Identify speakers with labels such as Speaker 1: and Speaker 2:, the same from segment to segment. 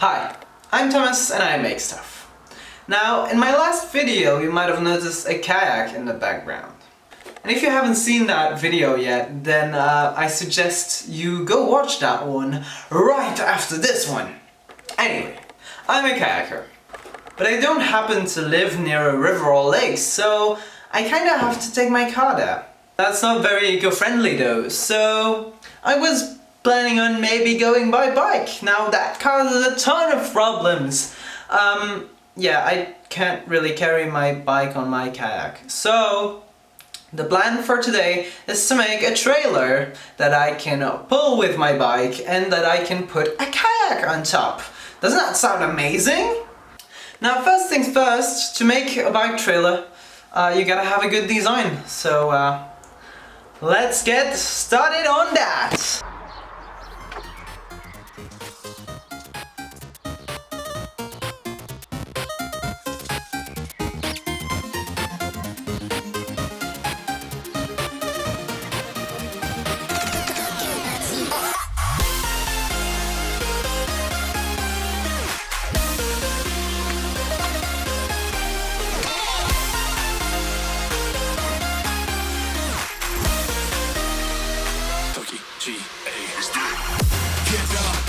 Speaker 1: Hi, I'm Thomas and I make stuff. Now, in my last video you might have noticed a kayak in the background. And if you haven't seen that video yet, then I suggest you go watch that one right after this one. Anyway, I'm a kayaker, but I don't happen to live near a river or lake, so I kinda have to take my car there. That's not very eco-friendly though, so I was planning on maybe going by bike. Now that causes a ton of problems. Yeah, I can't really carry my bike on my kayak. So the plan for today is to make a trailer that I can pull with my bike and that I can put a kayak on top. Doesn't that sound amazing? Now first things first, to make a bike trailer you gotta have a good design. So let's get started on that!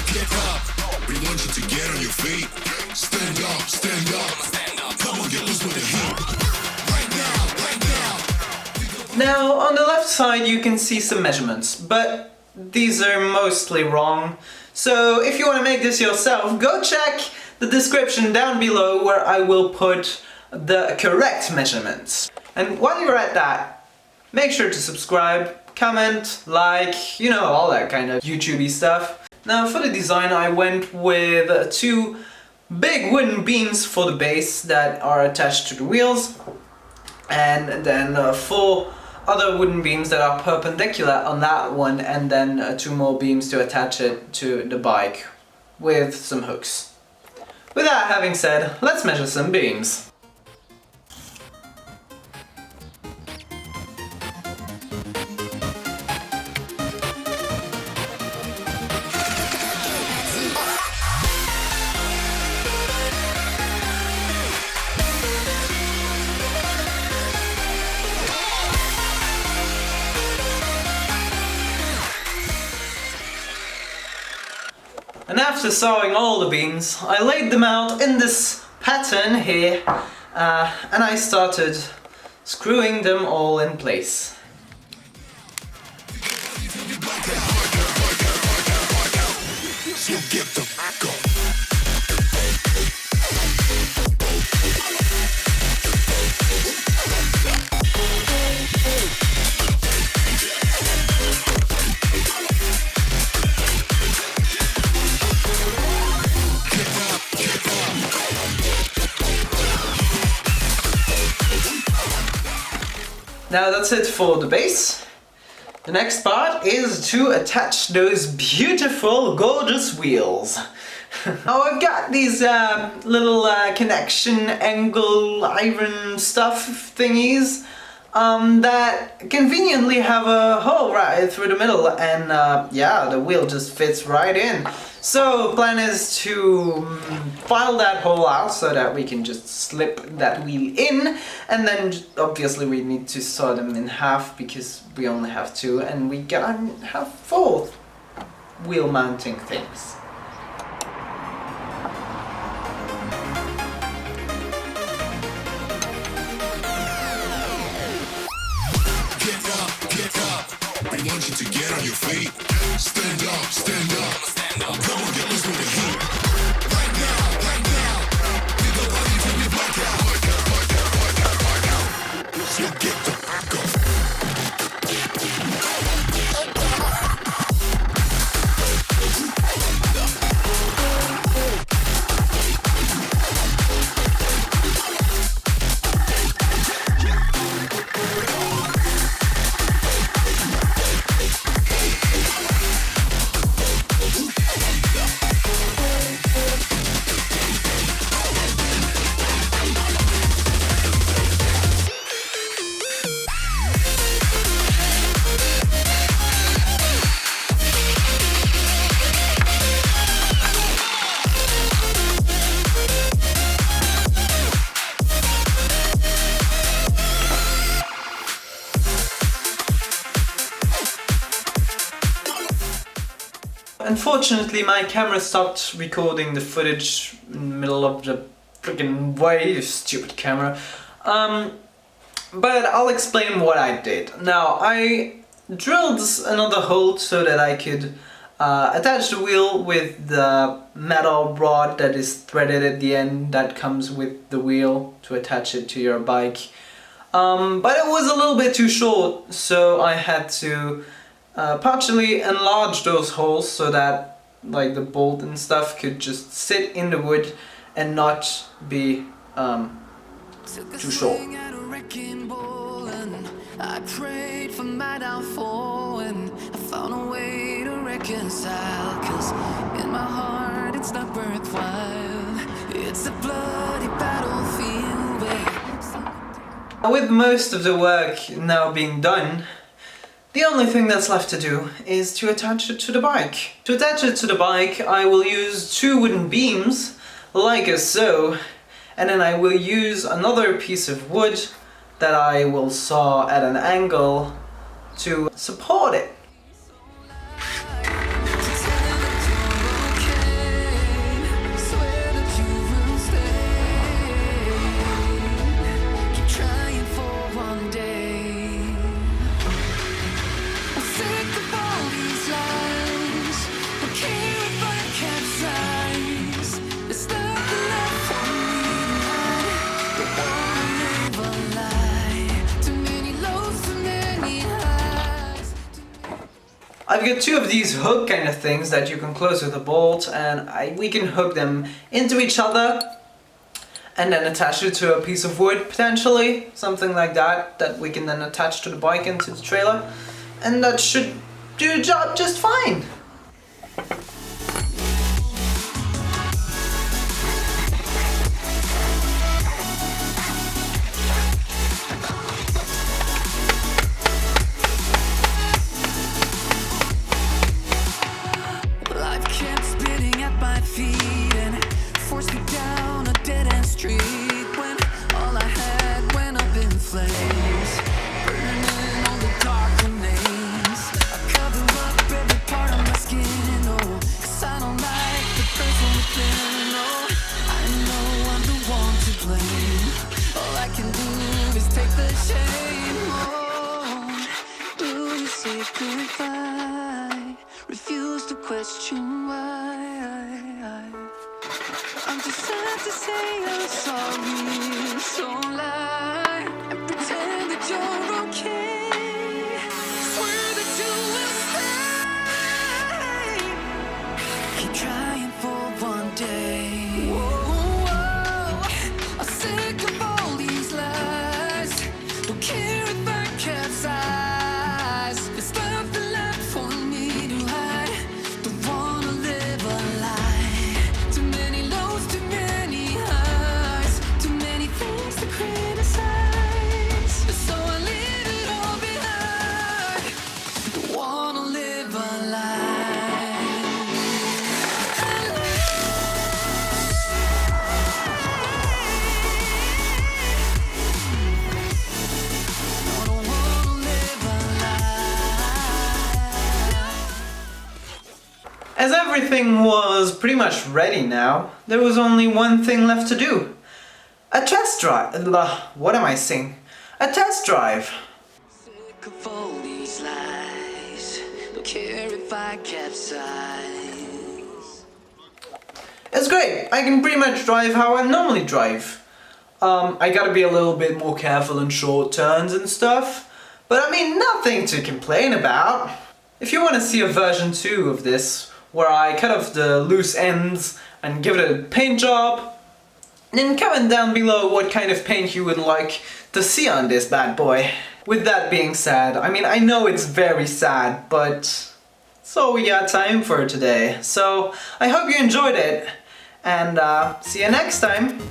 Speaker 2: Get up, we want you to get on your feet. Stand up, stand up. Come on, get loose with the heat. Right now.
Speaker 1: Now, on the left side you can see some measurements, but these are mostly wrong. So if you want to make this yourself, go check the description down below where I will put the correct measurements. And while you're at that, make sure to subscribe, comment, like, you know, all that kind of YouTubey stuff. Now for the design I went with two big wooden beams for the base that are attached to the wheels, and then four other wooden beams that are perpendicular on that one, and then two more beams to attach it to the bike with some hooks. With that having said, let's measure some beams. And after sewing all the beams, I laid them out in this pattern here, and I started screwing them all in place. Now that's it for the base. The next part is to attach those beautiful, gorgeous wheels. Now I've got these little connection angle iron stuff thingies that conveniently have a hole right through the middle, and yeah, the wheel just fits right in. So the plan is to file that hole out so that we can just slip that wheel in, and then obviously we need to saw them in half because we only have two, and we gotta have four wheel mounting things.
Speaker 2: Get up, we want you to get on your feet. Stand up, stand up. Come on, get loose with the heat. Right now. Get the body till you black out. So get the fuck up.
Speaker 1: unfortunately my camera stopped recording the footage in the middle of the freaking way, you stupid camera. But I'll explain what I did. Now, I drilled another hole so that I could attach the wheel with the metal rod that is threaded at the end that comes with the wheel to attach it to your bike. But it was a little bit too short, so I had to partially enlarge those holes so that like the bolt and stuff could just sit in the wood and not be too short.
Speaker 3: I prayed for my downfall and I found a way to reconcile, 'cause in my heart it's not worthwhile. It's a bloody battlefield where...
Speaker 1: With most of the work now being done, the only thing that's left to do is to attach it to the bike. To attach it to the bike, I will use 2 wooden beams, like so, and then I will use another piece of wood that I will saw at an angle to support it. I've got 2 of these hook kind of things that you can close with a bolt, and we can hook them into each other and then attach it to a piece of wood, potentially, something like that, that we can then attach to the bike and to the trailer, and that should do the job just fine.
Speaker 3: Refuse to question why. I'm just sad to say I'm sorry, so lie and pretend that you're okay. Swear that you will stay. Keep trying for one day. Whoa, I'm sick of all these lies. Don't care if I capsize. There's nothing left for me to hide. Don't wanna live a lie. Too many lows, too many highs. Too many things to criticize. So I leave it all behind. Don't wanna live a lie.
Speaker 1: As everything was pretty much ready now, there was only one thing left to do. A test drive. What am I saying? A test drive.
Speaker 3: Sick of all these lies. Don't care if I capsize.
Speaker 1: It's great. I can pretty much drive how I normally drive. I gotta be a little bit more careful in short turns and stuff, but I mean, nothing to complain about. If you want to see a version 2 of this, where I cut off the loose ends and give it a paint job, then comment down below what kind of paint you would like to see on this bad boy. With that being said, I mean, I know it's very sad, but that's all we got time for today. So I hope you enjoyed it, and see you next time.